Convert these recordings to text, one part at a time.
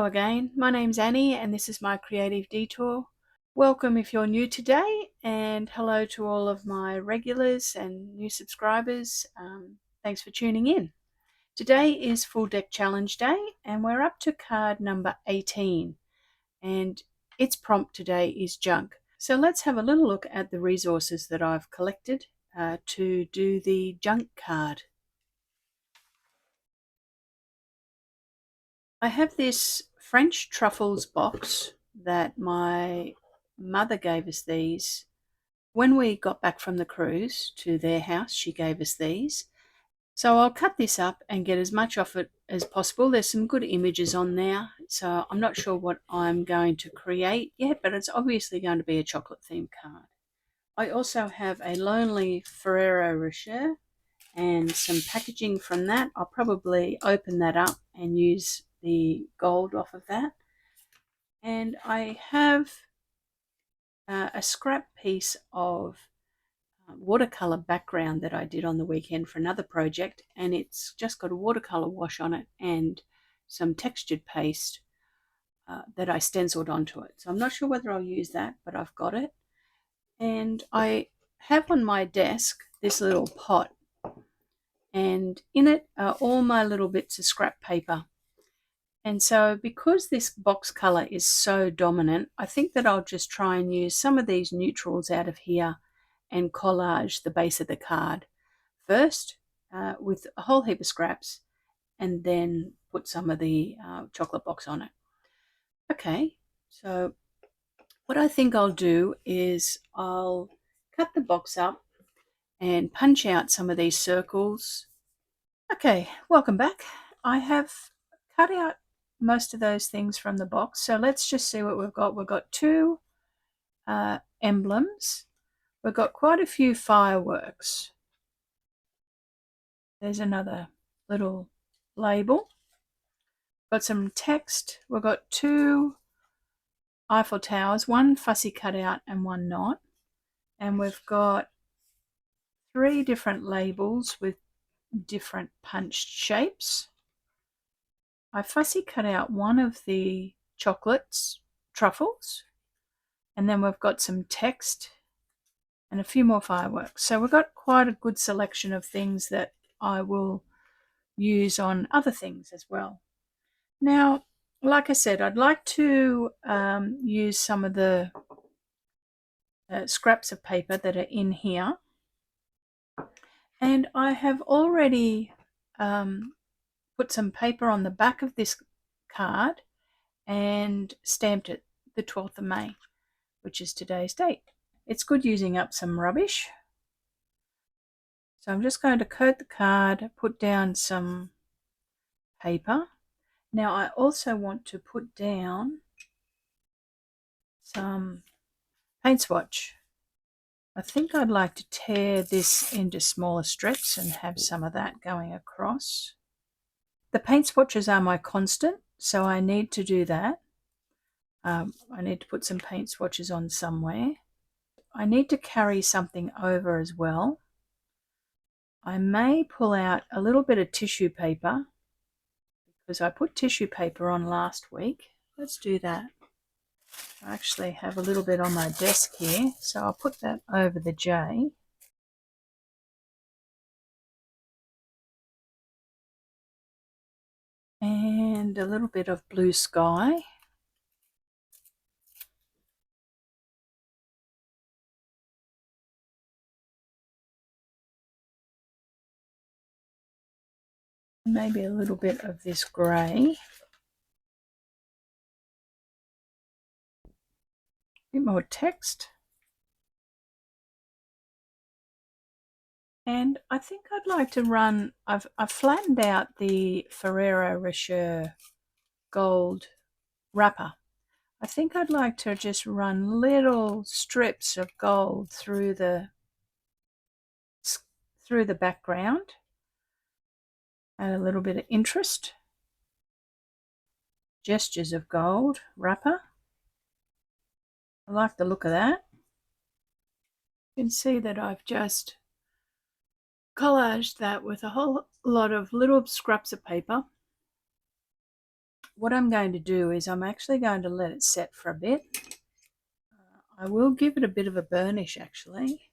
again. My name's Annie and this is my creative detour. Welcome if you're new today, and hello to all of my regulars and new subscribers. Thanks for tuning in. Today is Full Deck Challenge Day and we're up to card number 18, and its prompt today is junk. So let's have a little look at the resources that I've collected to do the junk card. I have this French truffles box that my mother gave us these. When we got back from the cruise to their house, she gave us these. So I'll cut this up and get as much off it as possible. There's some good images on there, so I'm not sure what I'm going to create yet, but it's obviously going to be a chocolate themed card. I also have a lonely Ferrero Rocher and some packaging from that. I'll probably open that up and use the gold off of that. And I have a scrap piece of watercolor background that I did on the weekend for another project, and it's just got a watercolor wash on it and some textured paste that I stenciled onto it. So I'm not sure whether I'll use that, but I've got it. And I have on my desk this little pot, and in it are all my little bits of scrap paper. And so because this box color is so dominant, I think that I'll just try and use some of these neutrals out of here and collage the base of the card first with a whole heap of scraps, and then put some of the chocolate box on it. Okay, so what I think I'll do is I'll cut the box up and punch out some of these circles. Okay, welcome back. I have cut out most of those things from the box, so let's just see what we've got. We've got two emblems. We've got quite a few fireworks. There's another little label. Got some text. We've got two Eiffel Towers, one fussy cutout and one not. And we've got three different labels with different punched shapes. I fussy cut out one of the chocolates, truffles, and then we've got some text and a few more fireworks. So we've got quite a good selection of things that I will use on other things as well. Now, like I said, I'd like to use some of the scraps of paper that are in here. And I have already put some paper on the back of this card and stamped it the 12th of May, which is today's date. It's good using up some rubbish. So I'm just going to coat the card, put down some paper. Now I also want to put down some paint swatch. I think I'd like to tear this into smaller strips and have some of that going across. The paint swatches are my constant, so I need to do that. I need to put some paint swatches on somewhere. I need to carry something over as well. I may pull out a little bit of tissue paper because I put tissue paper on last week. Let's do that. I actually have a little bit on my desk here, so I'll put that over the J. And a little bit of blue sky. Maybe a little bit of this grey. A bit more text. And I think I'd like to run, I've flattened out the Ferrero Rocher gold wrapper. I think I'd like to just run little strips of gold through the background. Add a little bit of interest. Gestures of gold wrapper. I like the look of that. You can see that I've just collaged that with a whole lot of little scraps of paper. what I'm going to do is I'm actually going to let it set for a bit. I will give it a bit of a burnish actually.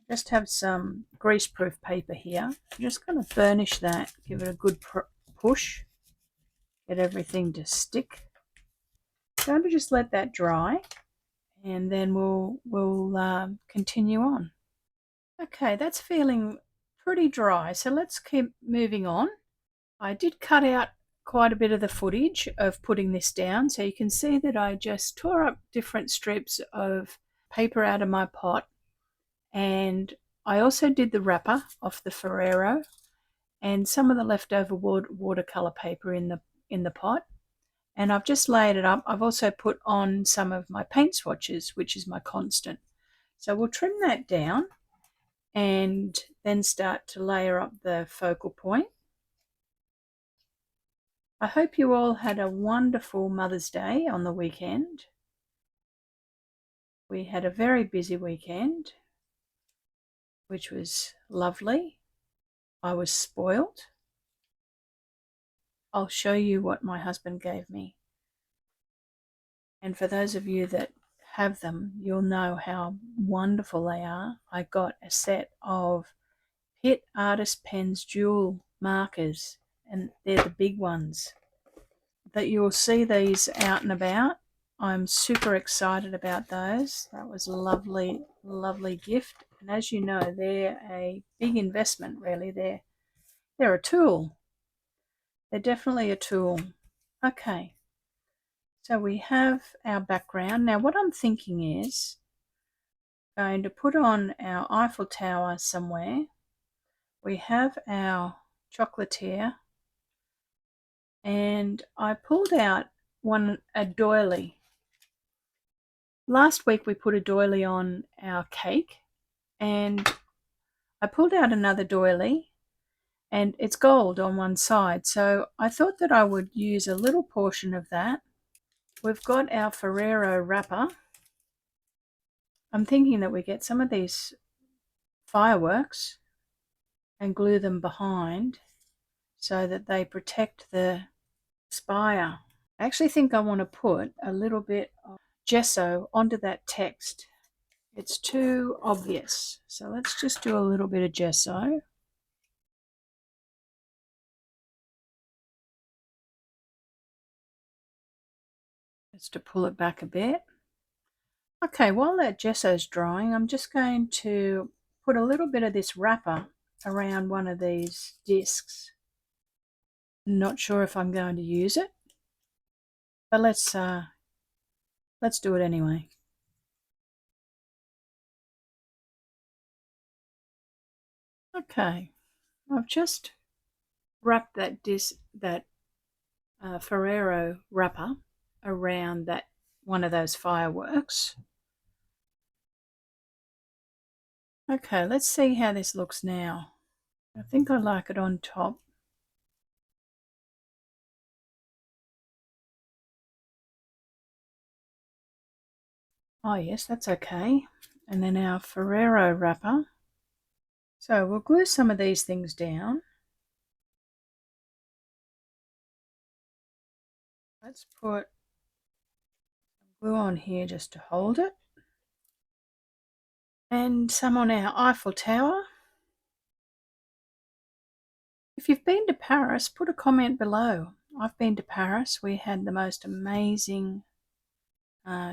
Just have some greaseproof paper here. I'm just going to burnish that, give it a good push, get everything to stick. I'm going to just let that dry, and then we'll continue on. Okay, that's feeling pretty dry, so let's keep moving on. I did cut out quite a bit of the footage of putting this down, so you can see that I just tore up different strips of paper out of my pot, and I also did the wrapper off the Ferrero and some of the leftover watercolor paper in the pot, and I've just laid it up. I've also put on some of my paint swatches, which is my constant. So we'll trim that down and then start to layer up the focal point. I hope you all had a wonderful Mother's Day on the weekend. We had a very busy weekend, which was lovely. I was spoiled. I'll show you what my husband gave me. And for those of you that have them, you'll know how wonderful they are. I got a set of Pitt Artist Pens Dual markers, and they're the big ones. That you'll see these out and about. I'm super excited about those. That was a lovely, lovely gift. And as you know, they're a big investment, really. They're a tool. They're definitely a tool. Okay, so we have our background. Now what I'm thinking is going to put on our Eiffel Tower somewhere. We have our chocolatier, and I pulled out a doily. Last week we put a doily on our cake, and I pulled out another doily, and it's gold on one side, so I thought that I would use a little portion of that. We've got our Ferrero wrapper. I'm thinking that we get some of these fireworks and glue them behind so that they protect the spire. I actually think I want to put a little bit of gesso onto that text. It's too obvious, so let's just do a little bit of gesso. Just to pull it back a bit. Okay, while that gesso's drying, I'm just going to put a little bit of this wrapper around one of these discs. Not sure if I'm going to use it, but let's do it anyway. Okay, I've just wrapped that Ferrero wrapper around that one of those fireworks. Okay, let's see how this looks now. I think I like it on top. Oh yes, that's okay. And then our Ferrero wrapper. So we'll glue some of these things down. Let's put glue on here just to hold it. And some on our Eiffel Tower. If you've been to Paris, put a comment below. I've been to Paris. We had the most amazing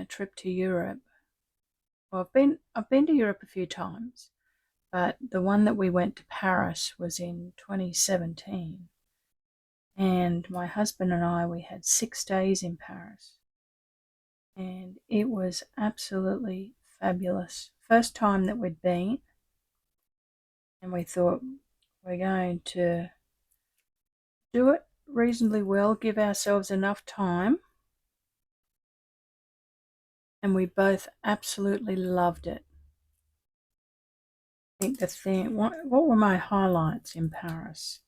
trip to Europe. Well, I've been to Europe a few times, but the one that we went to Paris was in 2017. And my husband and I, we had 6 days in Paris. And it was absolutely fabulous. First time that we'd been, and we thought we're going to do it reasonably well, give ourselves enough time, and we both absolutely loved it. I think what were my highlights in Paris?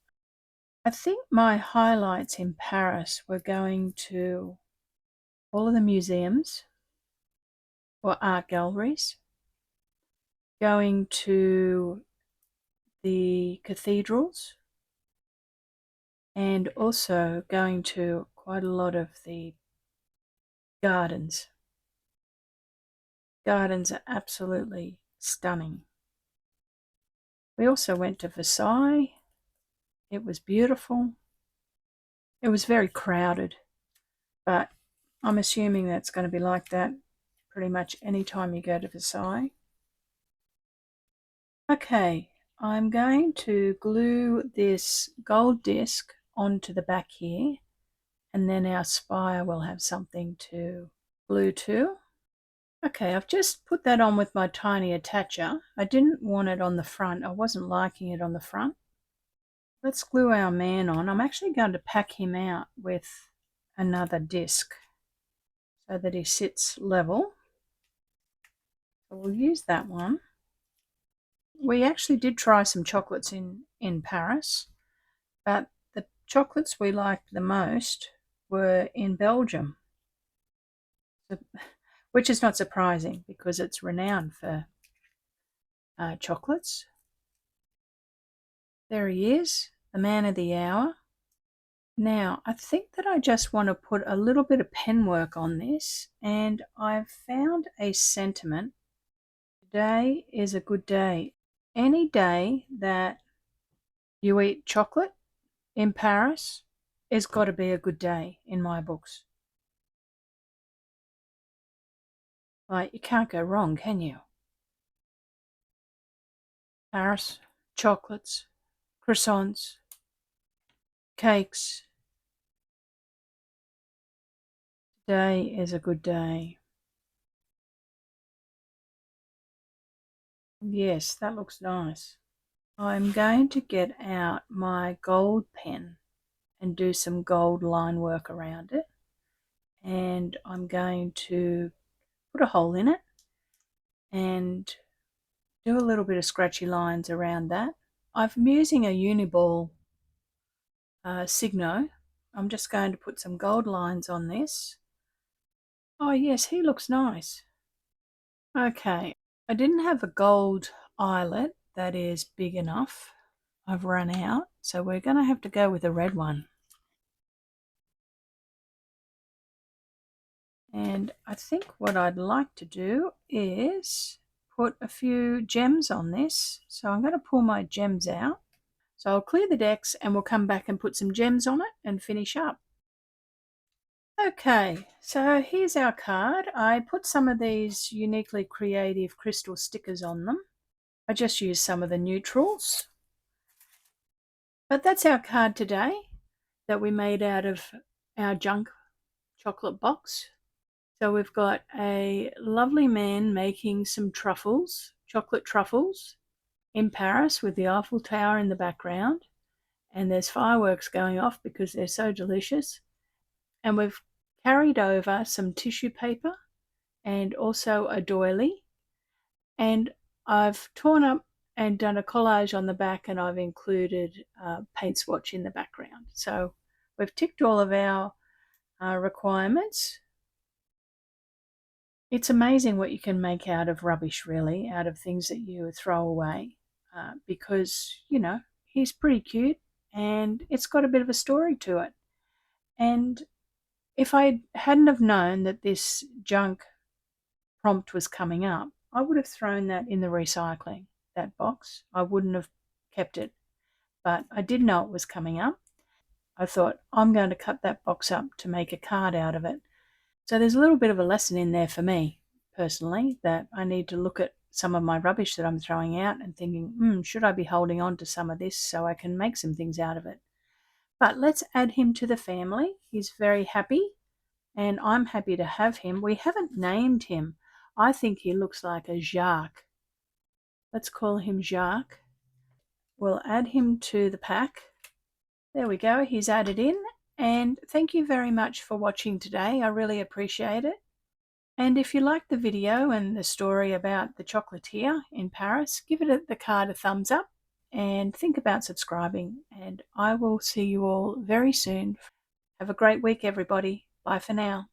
I think my highlights in Paris were going to all of the museums or art galleries, going to the cathedrals, and also going to quite a lot of the gardens. Gardens are absolutely stunning. We also went to Versailles. It was beautiful. It was very crowded, but I'm assuming that's going to be like that pretty much any time you go to Versailles. Okay, I'm going to glue this gold disc onto the back here, and then our spire will have something to glue to. Okay, I've just put that on with my tiny attacher. I didn't want it on the front. I wasn't liking it on the front. Let's glue our man on. I'm actually going to pack him out with another disc so that he sits level. So we'll use that one. We actually did try some chocolates in Paris, but the chocolates we liked the most were in Belgium, which is not surprising because it's renowned for chocolates. There he is, the man of the hour. Now, I think that I just want to put a little bit of pen work on this, and I've found a sentiment. Today is a good day. Any day that you eat chocolate in Paris has got to be a good day in my books. Like, you can't go wrong, can you? Paris, chocolates, croissants, cakes. Today is a good day. Yes, that looks nice. I'm going to get out my gold pen and do some gold line work around it. And I'm going to put a hole in it and do a little bit of scratchy lines around that. I'm using a Uniball Signo. I'm just going to put some gold lines on this. Oh yes, he looks nice. Okay, I didn't have a gold eyelet that is big enough. I've run out, so we're going to have to go with a red one. And I think what I'd like to do is put a few gems on this. So I'm going to pull my gems out. So I'll clear the decks and we'll come back and put some gems on it and finish up. Okay, so here's our card. I put some of these uniquely creative crystal stickers on them. I just used some of the neutrals. But that's our card today that we made out of our junk chocolate box. So we've got a lovely man making some truffles, chocolate truffles, in Paris with the Eiffel Tower in the background. And there's fireworks going off because they're so delicious. And we've carried over some tissue paper and also a doily. And I've torn up and done a collage on the back, and I've included a paint swatch in the background. So we've ticked all of our requirements. It's amazing what you can make out of rubbish, really, out of things that you throw away, because, you know, he's pretty cute and it's got a bit of a story to it. And if I hadn't have known that this junk prompt was coming up, I would have thrown that in the recycling, that box. I wouldn't have kept it, but I did know it was coming up. I thought, I'm going to cut that box up to make a card out of it. So there's a little bit of a lesson in there for me, personally, that I need to look at some of my rubbish that I'm throwing out and thinking, should I be holding on to some of this so I can make some things out of it? But let's add him to the family. He's very happy, and I'm happy to have him. We haven't named him. I think he looks like a Jacques. Let's call him Jacques. We'll add him to the pack. There we go, he's added in. And thank you very much for watching today. I really appreciate it. And if you liked the video and the story about the chocolatier in Paris, give it the card a thumbs up and think about subscribing. And I will see you all very soon. Have a great week, everybody. Bye for now.